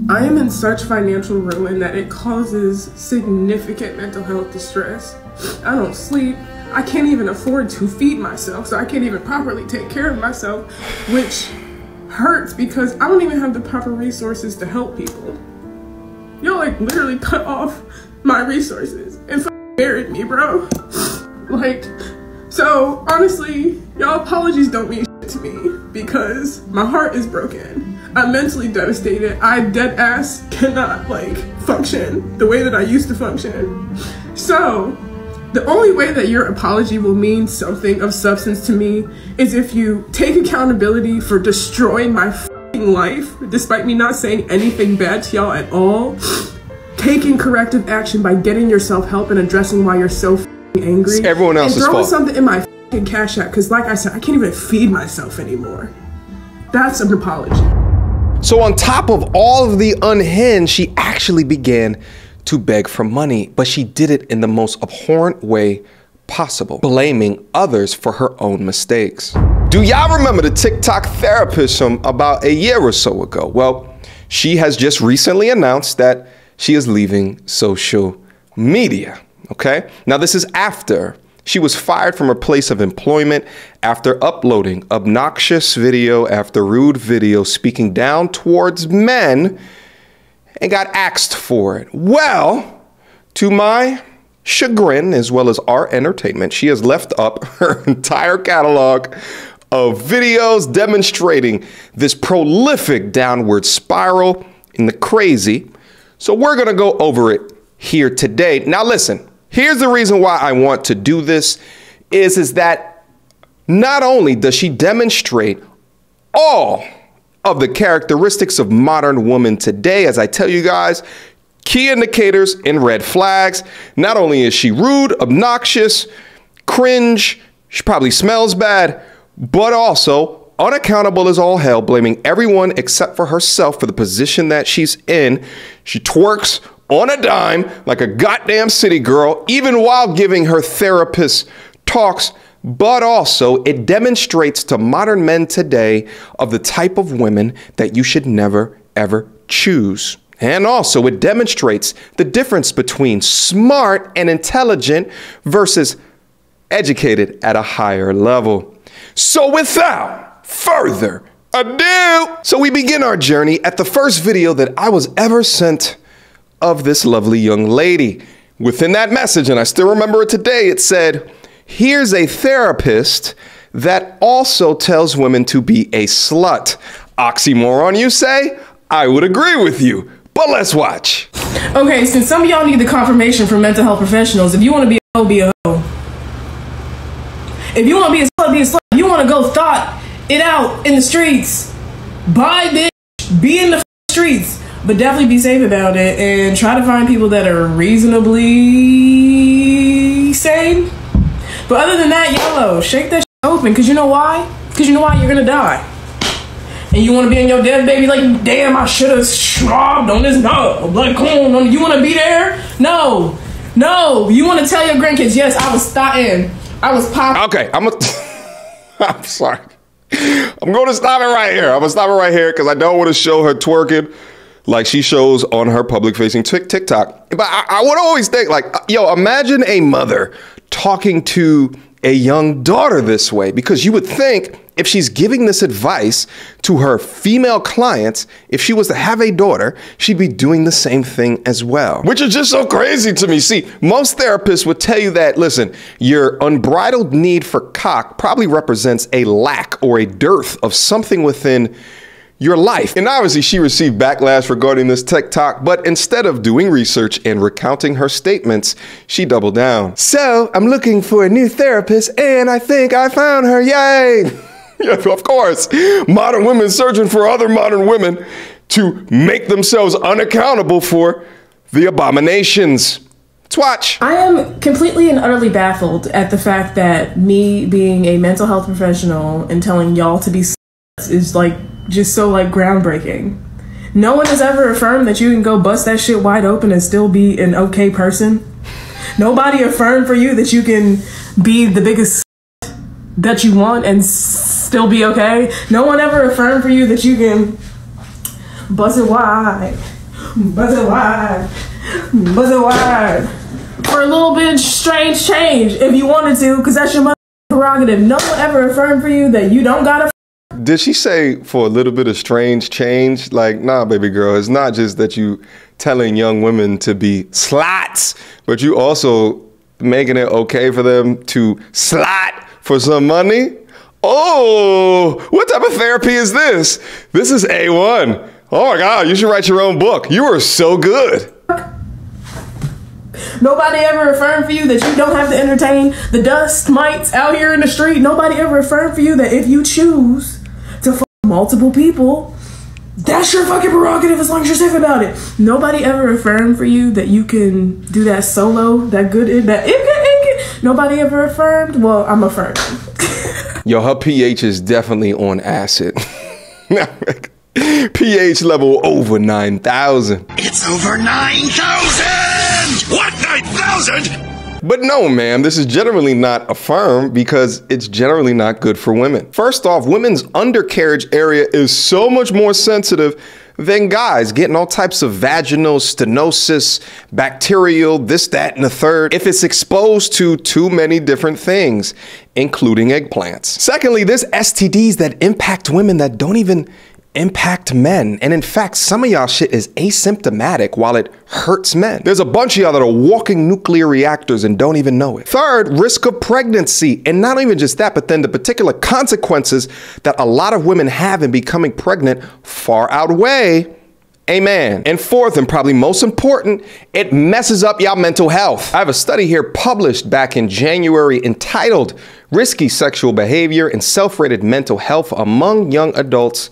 I am in such financial ruin that it causes significant mental health distress. I don't sleep. I can't even afford to feed myself, so I can't even properly take care of myself, which hurts because I don't even have the proper resources to help people. Y'all like literally cut off my resources and buried me, bro. Like, so honestly, y'all apologies don't mean shit to me because my heart is broken. I'm mentally devastated. I dead ass cannot like function the way that I used to function. So the only way that your apology will mean something of substance to me is if you take accountability for destroying my f***ing life, despite me not saying anything bad to y'all at all, taking corrective action by getting yourself help and addressing why you're so f***ing angry, it's everyone else's and throwing fault. something in my f***ing Cashapp, because like I said, I can't even feed myself anymore. That's an apology. So on top of all of the unhinged, she actually began to beg for money, but she did it in the most abhorrent way possible, blaming others for her own mistakes. Do y'all remember the TikTok therapist from about a year or so ago? Well, she has just recently announced that she is leaving social media, okay? Now this is after she was fired from her place of employment after uploading obnoxious video after rude video speaking down towards men and got axed for it. Well, to my chagrin, as well as our entertainment, she has left up her entire catalog of videos demonstrating this prolific downward spiral in the crazy. So we're gonna go over it here today. Now listen, here's the reason why I want to do this is that not only does she demonstrate all of the characteristics of modern women today, as I tell you guys, key indicators and red flags. Not only is she rude, obnoxious, cringe, she probably smells bad, but also unaccountable as all hell, blaming everyone except for herself for the position that she's in. She twerks on a dime like a goddamn city girl, even while giving her therapist talks. But also it demonstrates to modern men today of the type of women that you should never, ever choose. And also it demonstrates the difference between smart and intelligent versus educated at a higher level. So without further ado, so we begin our journey at the first video that I was ever sent of this lovely young lady. Within that message, and I still remember it today, it said, "Here's a therapist that also tells women to be a slut." Oxymoron, you say? I would agree with you, but let's watch. Okay, since some of y'all need the confirmation from mental health professionals, if you want to be a hoe, be a hoe. If you want to be a slut, be a slut. If you want to go thought it out in the streets, buy bitch, be in the streets, but definitely be safe about it and try to find people that are reasonably sane. But other than that, YOLO, shake that shit open, because you know why? Because you know why? You're gonna die. And you want to be in your death, baby, like, damn, I should have slobbed on this nut, blood corn. You want to be there? No. No. You want to tell your grandkids, yes, I was starting. I was popping. Okay, I'm sorry. I'm going to stop it right here. I'm going to stop it right here because I don't want to show her twerking like she shows on her public-facing TikTok. But I would always think, like, yo, imagine a mother talking to a young daughter this way, because you would think if she's giving this advice to her female clients, if she was to have a daughter, she'd be doing the same thing as well, which is just so crazy to me. See, most therapists would tell you that, listen, your unbridled need for cock probably represents a lack or a dearth of something within your life. And obviously she received backlash regarding this TikTok, but instead of doing research and recounting her statements, she doubled down. So I'm looking for a new therapist and I think I found her, yay. Yeah, of course, modern women searching for other modern women to make themselves unaccountable for the abominations. Let's watch. I am completely and utterly baffled at the fact that me being a mental health professional and telling y'all to be sluts is like just so like groundbreaking. No one has ever affirmed that you can go bust that shit wide open and still be an okay person. Nobody affirmed for you that you can be the biggest that you want and still be okay. No one ever affirmed for you that you can Buzz it wide. Buzz it wide. Buzz it wide. For a little bit of strange change, if you wanted to, because that's your prerogative. No one ever affirmed for you that you don't gotta. Did she say for a little bit of strange change? Like, nah, baby girl, it's not just that you telling young women to be sluts, but you also making it okay for them to slut for some money? Oh, what type of therapy is this? This is A1. Oh my God, you should write your own book. You are so good. Nobody ever affirmed for you that you don't have to entertain the dust mites out here in the street. Nobody ever affirmed for you that if you choose to fuck multiple people, that's your fucking prerogative as long as you're safe about it. Nobody ever affirmed for you that you can do that solo, that good, that nobody ever affirmed. Well, I'm affirming. Yo, her pH is definitely on acid. pH level over 9,000. It's over 9,000! What, 9,000? But no, ma'am, this is generally not affirmed because it's generally not good for women. First off, women's undercarriage area is so much more sensitive than guys, getting all types of vaginal stenosis, bacterial, this, that, and the third, if it's exposed to too many different things, including eggplants. Secondly, there's STDs that impact women that don't even impact men. And in fact, some of y'all shit is asymptomatic while it hurts men. There's a bunch of y'all that are walking nuclear reactors and don't even know it. Third, risk of pregnancy. And not even just that, but then the particular consequences that a lot of women have in becoming pregnant far outweigh a man. And fourth, and probably most important, it messes up y'all mental health. I have a study here published back in January entitled Risky Sexual Behavior and Self-Rated Mental Health Among Young Adults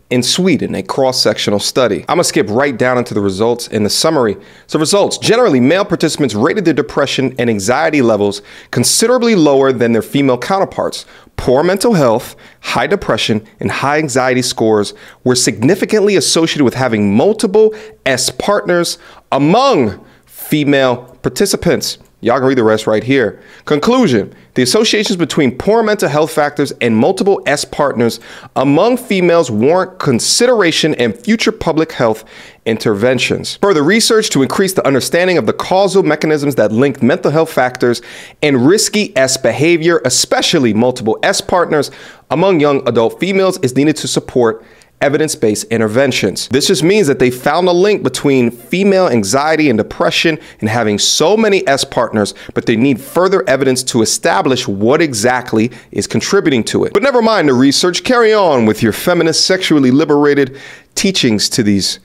in Sweden, a cross-sectional study. I'm gonna skip right down into the results in the summary. So results, generally male participants rated their depression and anxiety levels considerably lower than their female counterparts. Poor mental health, high depression, and high anxiety scores were significantly associated with having multiple S partners among female participants. Y'all can read the rest right here. Conclusion, the associations between poor mental health factors and multiple S partners among females warrant consideration and future public health interventions. Further research to increase the understanding of the causal mechanisms that link mental health factors and risky S behavior, especially multiple S partners among young adult females, is needed to support evidence-based interventions. This just means that they found a link between female anxiety and depression and having so many S partners, but they need further evidence to establish what exactly is contributing to it. But never mind the research, carry on with your feminist, sexually liberated teachings to these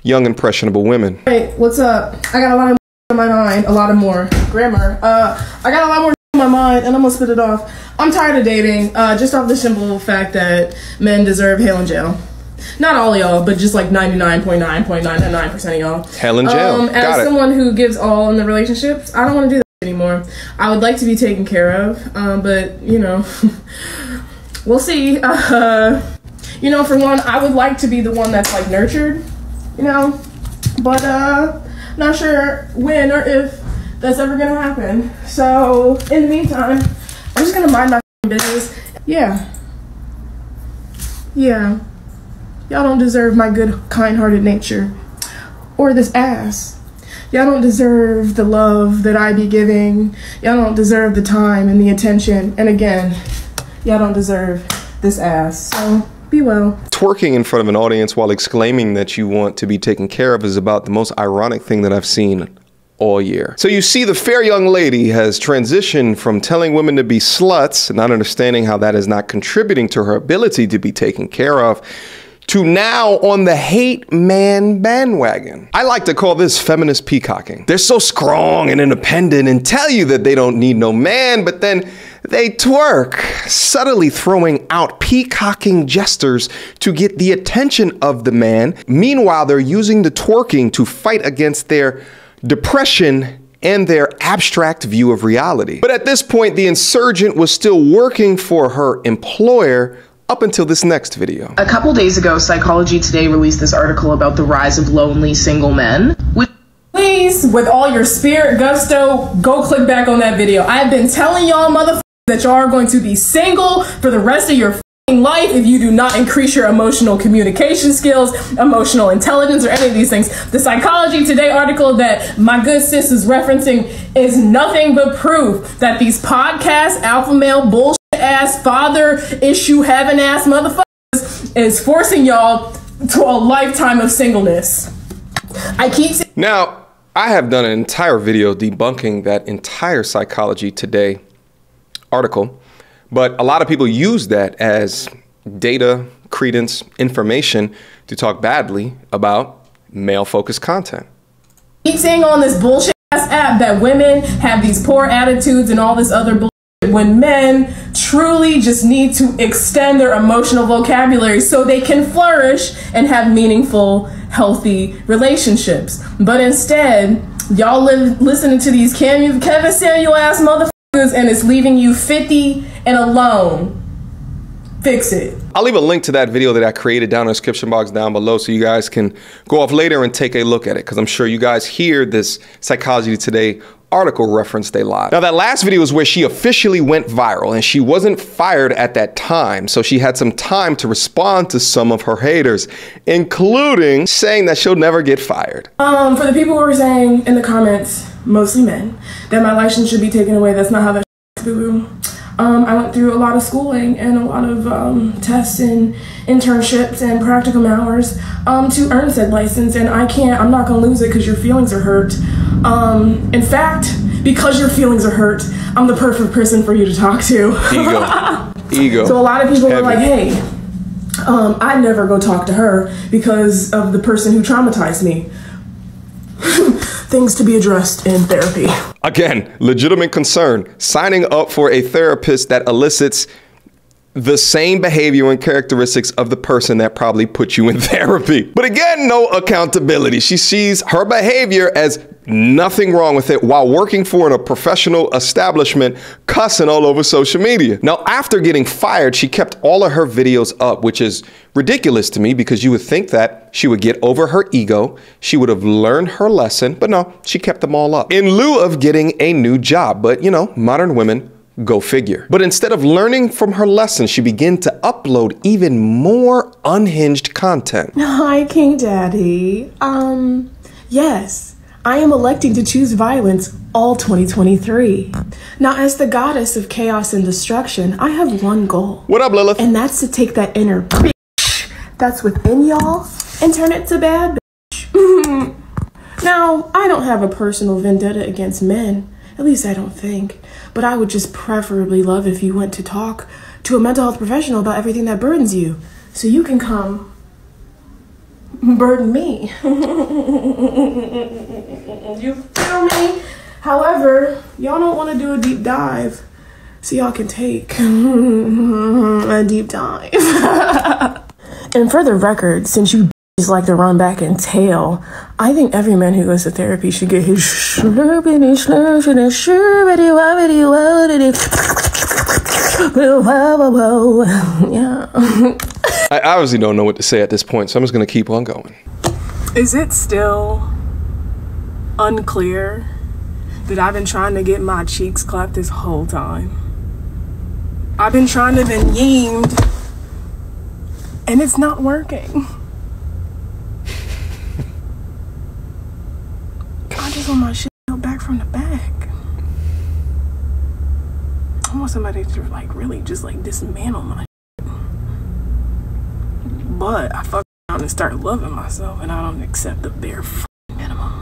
young, impressionable women. Hey, what's up? I got a lot of on my mind, a lot of more grammar. I got a lot more on my mind and I'm gonna spit it off. I'm tired of dating, just off the simple fact that men deserve hell in jail. Not all of y'all, but just like 99.999% of y'all. Hell in jail. As someone who gives all in the relationships, I don't want to do that anymore. I would like to be taken care of, but you know, we'll see. You know, for one, I would like to be the one that's like nurtured, you know, but not sure when or if that's ever gonna happen. So in the meantime, I'm just gonna mind my business. Yeah. Y'all don't deserve my good, kind-hearted nature. Or this ass. Y'all don't deserve the love that I be giving. Y'all don't deserve the time and the attention. And again, y'all don't deserve this ass. So, be well. Twerking in front of an audience while exclaiming that you want to be taken care of is about the most ironic thing that I've seen all year. So you see, the fair young lady has transitioned from telling women to be sluts, not understanding how that is not contributing to her ability to be taken care of, to now on the hate man bandwagon. I like to call this feminist peacocking. They're so strong and independent and tell you that they don't need no man, but then they twerk, subtly throwing out peacocking gestures to get the attention of the man. Meanwhile, they're using the twerking to fight against their depression and their abstract view of reality. But at this point, the insurgent was still working for her employer up until this next video. A couple days ago, Psychology Today released this article about the rise of lonely single men. Please, with all your spirit gusto, go click back on that video. I've been telling y'all motherfuckers that y'all are going to be single for the rest of your life if you do not increase your emotional communication skills, emotional intelligence, or any of these things. The Psychology Today article that my good sis is referencing is nothing but proof that these podcast alpha male bullshit ass father issue heaven ass motherfuckers is forcing y'all to a lifetime of singleness. Now, I have done an entire video debunking that entire Psychology Today article, but a lot of people use that as data, credence, information to talk badly about male-focused content. Keep saying on this bullshit ass app that women have these poor attitudes and all this other bullshit when men truly just need to extend their emotional vocabulary so they can flourish and have meaningful, healthy relationships. But instead, y'all listening to these Kevin Samuel ass motherfuckers and it's leaving you 50 and alone. Fix it. I'll leave a link to that video that I created down in the description box down below so you guys can go off later and take a look at it, because I'm sure you guys hear this Psychology Today article referenced a lot. Now, that last video is where she officially went viral, and she wasn't fired at that time, so she had some time to respond to some of her haters, including saying that she'll never get fired. For the people who are saying in the comments, mostly men, that my license should be taken away, that's not how that boo-boo. I went through a lot of schooling and a lot of tests and internships and practicum hours to earn said license, and I'm not gonna lose it because your feelings are hurt. In fact, because your feelings are hurt, I'm the perfect person for you to talk to. Ego. So a lot of people are like, hey, I'd never go talk to her because of the person who traumatized me. Things to be addressed in therapy. Again, legitimate concern. Signing up for a therapist that elicits the same behavior and characteristics of the person that probably put you in therapy. But again, no accountability. She sees her behavior as nothing wrong with it while working for a professional establishment, cussing all over social media. Now, after getting fired, she kept all of her videos up, which is ridiculous to me because you would think that she would get over her ego, she would have learned her lesson, but no, she kept them all up in lieu of getting a new job. But you know, modern women, go figure. But instead of learning from her lesson, she began to upload even more unhinged content. Hi, King Daddy. Yes, I am electing to choose violence all 2023. Now, as the goddess of chaos and destruction, I have one goal. What up, Lilith? And that's to take that inner bitch that's within y'all and turn it to bad bitch. Now, I don't have a personal vendetta against men. At least I don't think. But I would just preferably love if you went to talk to a mental health professional about everything that burdens you. So you can come burden me. You feel me? However, y'all don't want to do a deep dive. So y'all can take a deep dive. And for the record, since you just like to run back and tail, I think every man who goes to therapy should get his yeah. I obviously don't know what to say at this point, so I'm just gonna keep on going. Is it still unclear that I've been trying to get my cheeks clapped this whole time? I've been trying to been yeemed, and it's not working. I just want my shit back from the back. I want somebody to like really just like dismantle my shit. But I fuck around and start loving myself, and I don't accept the bare minimum.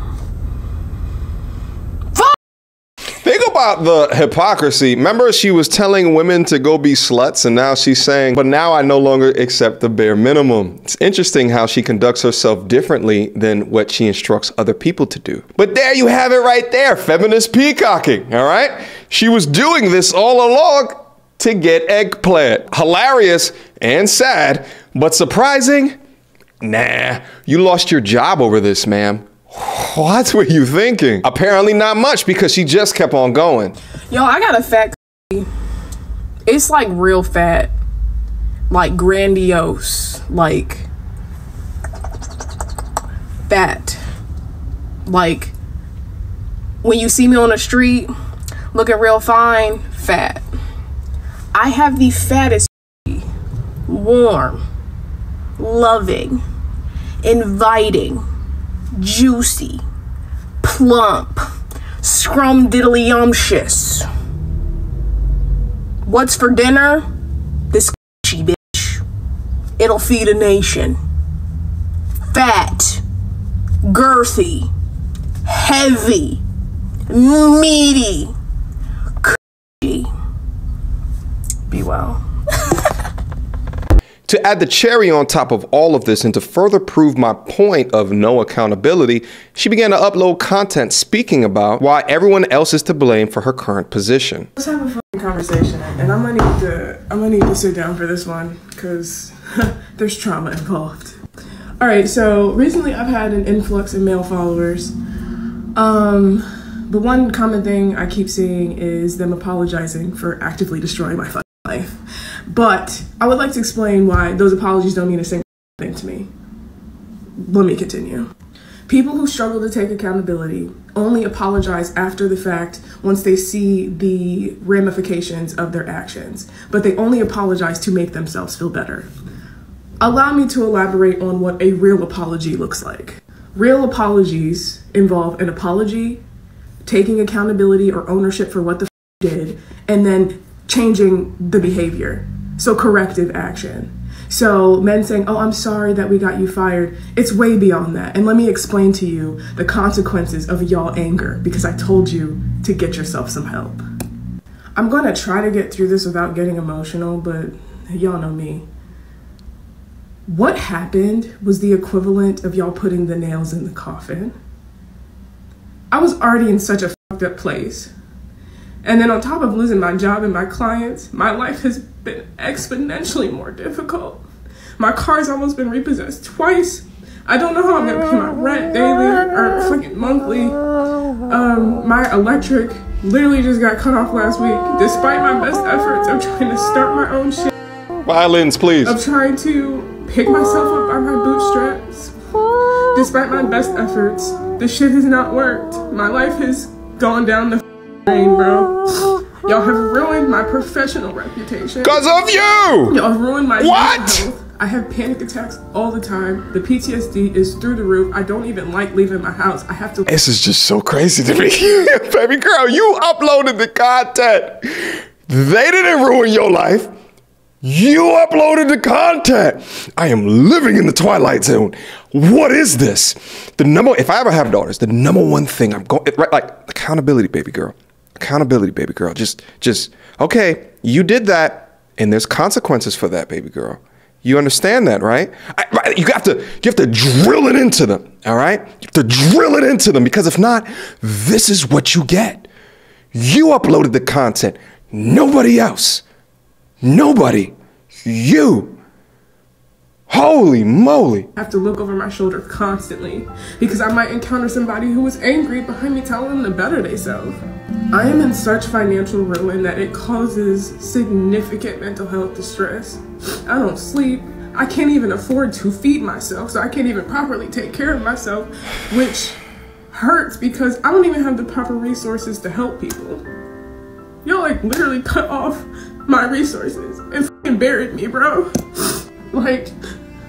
Think about the hypocrisy. Remember, she was telling women to go be sluts, and now she's saying, but now I no longer accept the bare minimum. It's interesting how she conducts herself differently than what she instructs other people to do. But there you have it right there, feminist peacocking, all right? She was doing this all along to get eggplant. Hilarious and sad, but surprising? Nah, you lost your job over this, ma'am. What were you thinking? Apparently not much, because she just kept on going. Yo, I got a fat c***. It's like real fat. Like grandiose. Like fat. Like when you see me on the street looking real fine, fat. I have the fattest c***. warm, loving, inviting, juicy, plump, scrumdiddlyumptious. What's for dinner? This bitch. It'll feed a nation. Fat, girthy, heavy, meaty, be well. To add the cherry on top of all of this and to further prove my point of no accountability, she began to upload content speaking about why everyone else is to blame for her current position. Let's have a fucking conversation, and I'm gonna need to sit down for this one because there's trauma involved. All right, so recently I've had an influx of male followers. The one common thing I keep seeing is them apologizing for actively destroying my fucking life. But I would like to explain why those apologies don't mean a single thing to me. Let me continue. People who struggle to take accountability only apologize after the fact once they see the ramifications of their actions, but they only apologize to make themselves feel better. Allow me to elaborate on what a real apology looks like. Real apologies involve an apology, taking accountability or ownership for what the you did, and then changing the behavior. So corrective action. So men saying, oh, I'm sorry that we got you fired. It's way beyond that. And let me explain to you the consequences of y'all anger because I told you to get yourself some help. I'm gonna try to get through this without getting emotional, but y'all know me. What happened was the equivalent of y'all putting the nails in the coffin. I was already in such a fucked up place. And then on top of losing my job and my clients, my life has been exponentially more difficult. My car's almost been repossessed twice. I don't know how I'm gonna pay my rent daily or fucking monthly. My electric literally just got cut off last week, despite my best efforts of trying to start my own shit. Violins, please. Of trying to pick myself up by my bootstraps. Despite my best efforts, the shit has not worked. My life has gone down the drain, bro. Y'all have ruined my professional reputation. Because of you! Y'all have ruined my what? mental health. I have panic attacks all the time. The PTSD is through the roof. I don't even like leaving my house. I have to. This is just so crazy to me. Baby girl, you uploaded the content. They didn't ruin your life. You uploaded the content. I am living in the twilight zone. What is this? If I ever have daughters, the number one thing I'm going, right, like accountability, baby girl. Accountability, baby girl. Just, okay, you did that and there's consequences for that, baby girl. You understand that, right? You have to drill it into them, all right? You have to drill it into them because if not, this is what you get. You uploaded the content, nobody else. Nobody. You. Holy moly. I have to look over my shoulder constantly because I might encounter somebody who is angry behind me telling them to better themselves. I am in such financial ruin that it causes significant mental health distress. I don't sleep. I can't even afford to feed myself, so I can't even properly take care of myself, which hurts because I don't even have the proper resources to help people. Y'all like literally cut off my resources and fucking buried me, bro. Like,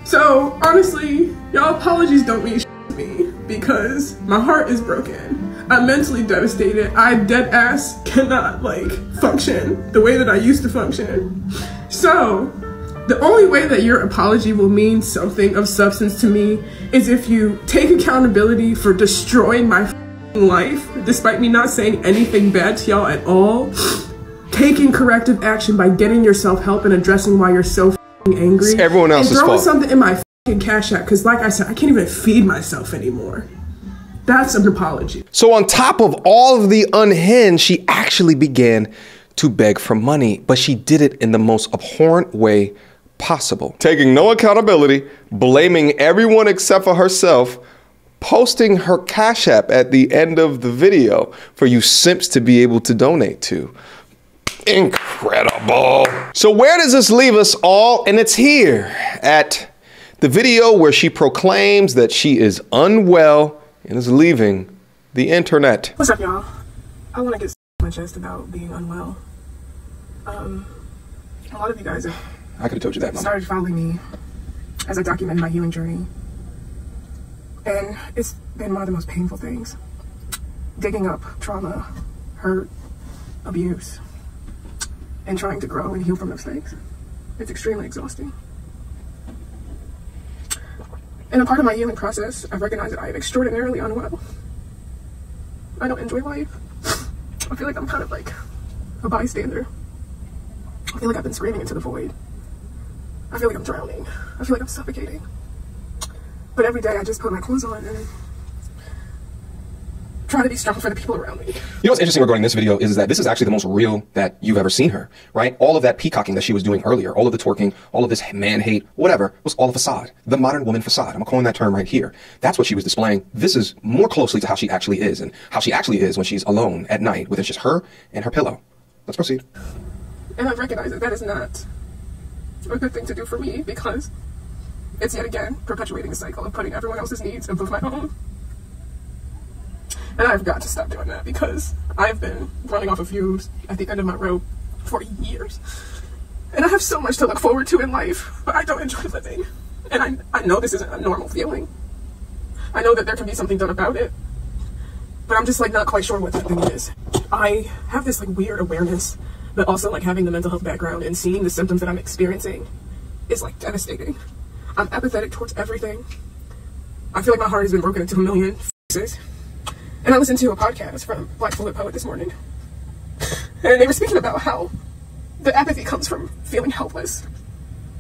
so honestly, y'all apologies don't mean shit to me because my heart is broken. I'm mentally devastated. I dead ass cannot like function the way that I used to function. So the only way that your apology will mean something of substance to me is if you take accountability for destroying my life, despite me not saying anything bad to y'all at all, taking corrective action by getting yourself help and addressing why you're so angry. It's everyone else's and throwing fault. something in my Cashapp, because like I said, I can't even feed myself anymore. That's an apology. So on top of all of the unhinged, she actually began to beg for money, but she did it in the most abhorrent way possible. Taking no accountability, blaming everyone except for herself, posting her Cash App at the end of the video for you simps to be able to donate to. Incredible. So where does this leave us all? And it's here at the video where she proclaims that she is unwell and is leaving the internet. What's up, y'all? I want to get my chest about being unwell. A lot of you guys have I could have told you that, Mama. Started following me as I documented my healing journey. And it's been one of the most painful things. Digging up trauma, hurt, abuse, and trying to grow and heal from those things. It's extremely exhausting. And a part of my healing process, I've recognized that I am extraordinarily unwell. I don't enjoy life. I feel like I'm kind of like a bystander. I feel like I've been screaming into the void. I feel like I'm drowning. I feel like I'm suffocating. But every day I just put my clothes on and try to be strong for the people around me. You know what's interesting regarding this video is that this is actually the most real that you've ever seen her, right? All of that peacocking that she was doing earlier, all of the twerking, all of this man hate, whatever, was all a facade. The modern woman facade. I'm calling that term right here. That's what she was displaying. This is more closely to how she actually is and how she actually is when she's alone at night with just her and her pillow. Let's proceed. And I've recognized that that is not a good thing to do for me because it's yet again perpetuating a cycle of putting everyone else's needs above my own. And I've got to stop doing that because I've been running off of fumes at the end of my rope for years. And I have so much to look forward to in life, but I don't enjoy living. And I know this isn't a normal feeling. I know that there can be something done about it, but I'm just like not quite sure what that thing is. I have this like weird awareness, but also like having the mental health background and seeing the symptoms that I'm experiencing is like devastating. I'm apathetic towards everything. I feel like my heart has been broken into a million pieces. And I listened to a podcast from Black Fluid Poet this morning. And they were speaking about how the apathy comes from feeling helpless.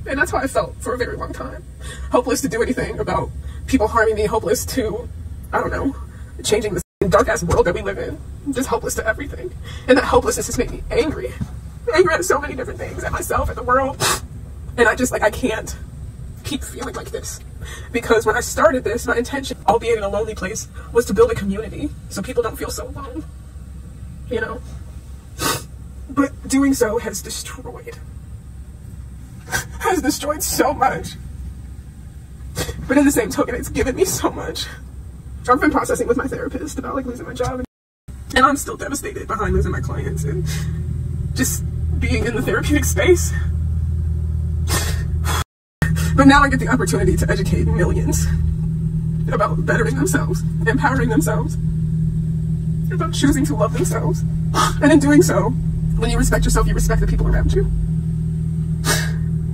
And that's how I felt for a very long time. Hopeless to do anything about people harming me. Hopeless to, I don't know, changing this dark-ass world that we live in. Just hopeless to everything. And that hopelessness has made me angry. Angry at so many different things. At myself, at the world. And I just, like, I can't keep feeling like this. Because when I started this, my intention, albeit in a lonely place, was to build a community so people don't feel so alone, you know? But doing so has destroyed so much. But in the same token, it's given me so much. I've been processing with my therapist about like losing my job, and I'm still devastated behind losing my clients and just being in the therapeutic space. But now I get the opportunity to educate millions about bettering themselves, empowering themselves, about choosing to love themselves. And in doing so, when you respect yourself, you respect the people around you.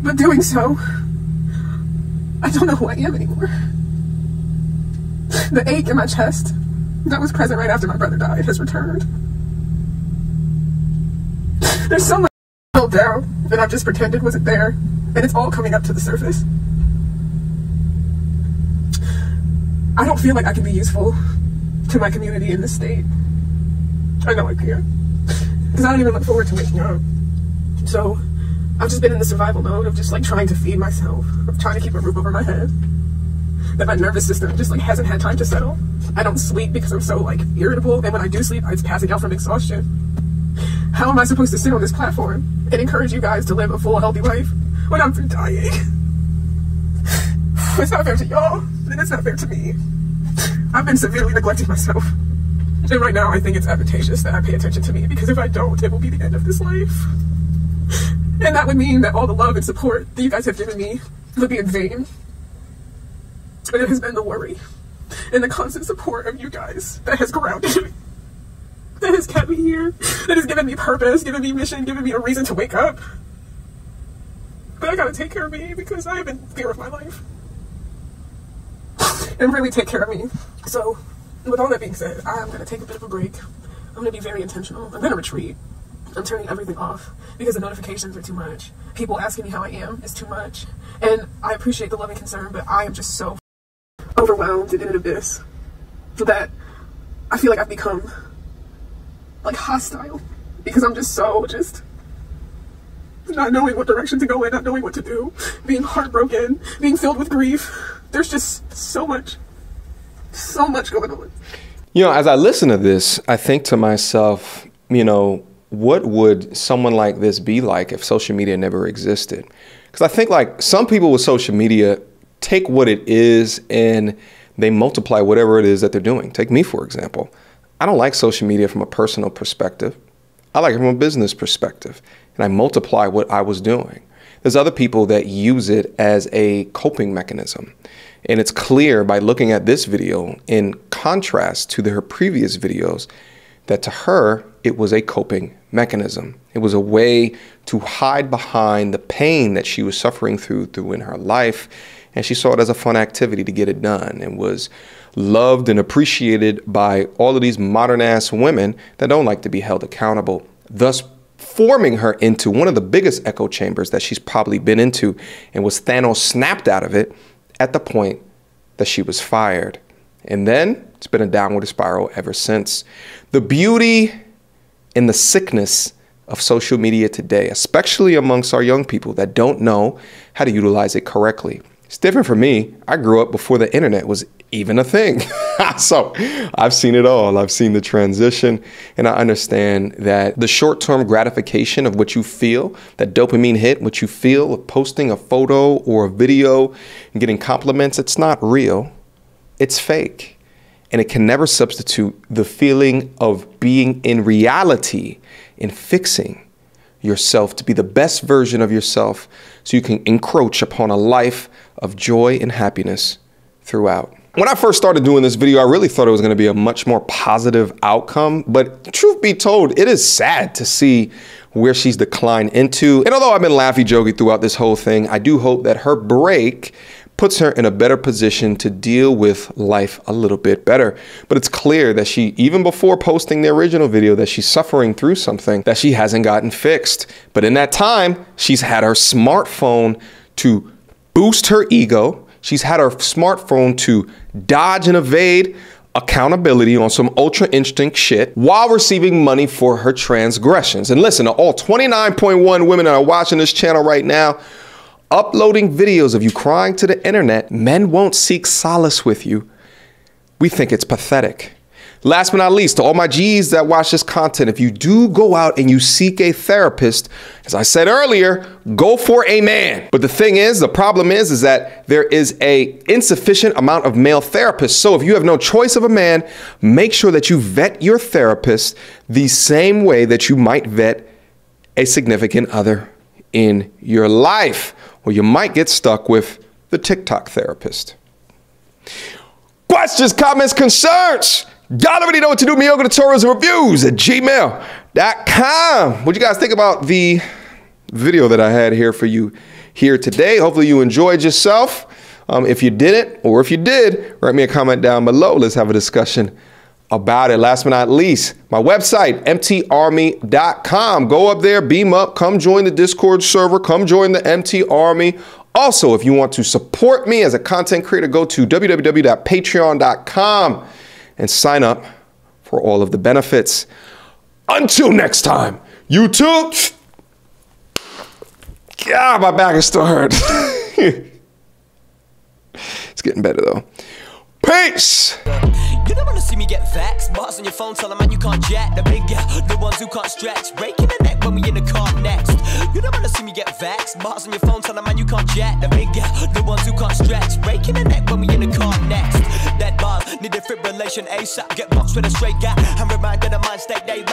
But doing so, I don't know who I am anymore. The ache in my chest that was present right after my brother died has returned. There's so much held down that I've just pretended wasn't there. And it's all coming up to the surface. I don't feel like I can be useful to my community in this state. I know I can't. Because I don't even look forward to waking up. So I've just been in the survival mode of just like trying to feed myself, of trying to keep a roof over my head. That my nervous system just like hasn't had time to settle. I don't sleep because I'm so like irritable. And when I do sleep, I'm passing out from exhaustion. How am I supposed to sit on this platform and encourage you guys to live a full, healthy life when I'm dying? It's not fair to y'all, and it's not fair to me. I've been severely neglecting myself. And right now, I think it's advantageous that I pay attention to me, because if I don't, it will be the end of this life. And that would mean that all the love and support that you guys have given me would be in vain. But it has been the worry and the constant support of you guys that has grounded me. That has kept me here, that has given me purpose, given me mission, given me a reason to wake up. But I gotta take care of me because I am in fear of my life. And really take care of me. So, with all that being said, I'm gonna take a bit of a break. I'm gonna be very intentional. I'm gonna retreat. I'm turning everything off because the notifications are too much. People asking me how I am is too much. And I appreciate the love and concern, but I am just so overwhelmed and in an abyss that I feel like I've become like hostile because I'm just not knowing what direction to go in, not knowing what to do, being heartbroken, being filled with grief. There's just so much going on. You know, as I listen to this, I think to myself, you know, what would someone like this be like if social media never existed? Because I think like some people with social media take what it is and they multiply whatever it is that they're doing. Take me, for example. I don't like social media from a personal perspective. I like it from a business perspective. And I multiply what I was doing. There's other people that use it as a coping mechanism. And it's clear by looking at this video, in contrast to her previous videos, that to her, it was a coping mechanism. It was a way to hide behind the pain that she was suffering through in her life. And she saw it as a fun activity to get it done, and was loved and appreciated by all of these modern ass women that don't like to be held accountable, thus forming her into one of the biggest echo chambers that she's probably been into, and was Thanos snapped out of it at the point that she was fired. And then it's been a downward spiral ever since. The beauty and the sickness of social media today, especially amongst our young people that don't know how to utilize it correctly. It's different for me. I grew up before the internet was even a thing. So I've seen it all. I've seen the transition, and I understand that the short-term gratification of what you feel, that dopamine hit, what you feel of posting a photo or a video and getting compliments, it's not real. It's fake. And it can never substitute the feeling of being in reality, in fixing yourself to be the best version of yourself so you can encroach upon a life of joy and happiness throughout. When I first started doing this video, I really thought it was going to be a much more positive outcome. But truth be told, it is sad to see where she's declined into. And although I've been laughy-jokey throughout this whole thing, I do hope that her break puts her in a better position to deal with life a little bit better. But it's clear that she, even before posting the original video, that she's suffering through something that she hasn't gotten fixed. But in that time, she's had her smartphone to boost her ego. She's had her smartphone to dodge and evade accountability on some ultra instinct shit while receiving money for her transgressions. And listen, to all 29.1 women that are watching this channel right now, uploading videos of you crying to the internet, men won't seek solace with you. We think it's pathetic. Last but not least, to all my G's that watch this content, if you do go out and you seek a therapist, as I said earlier, go for a man. But the thing is, the problem is that there is a insufficient amount of male therapists. So if you have no choice of a man, make sure that you vet your therapist the same way that you might vet a significant other in your life, or you might get stuck with the TikTok therapist. Questions, comments, concerns? Y'all already know what to do. Mediocre tutorials and reviews at gmail.com. What you guys think about the video that I had here for you here today? Hopefully you enjoyed yourself. If you didn't, or if you did, write me a comment down below. Let's have a discussion about it. Last but not least, my website, MTArmy.com. Go up there, beam up, come join the Discord server, come join the MT Army. Also, if you want to support me as a content creator, go to www.patreon.com and sign up for all of the benefits. Until next time, YouTube. God, my back is still hurt. It's getting better though. Peace. You don't wanna see me get vexed. Bars on your phone, tell a man you can't jack. The big guy, the ones who can't stretch. Breaking the neck when we in the car next. You don't wanna see me get vexed. Bars on your phone, tell a man you can't jack. The big guy, the ones who can't stretch. Breaking the neck when we in the car next. That bars need defibrillation ASAP. Get boxed with a straight gap. I'm reminded of mind state they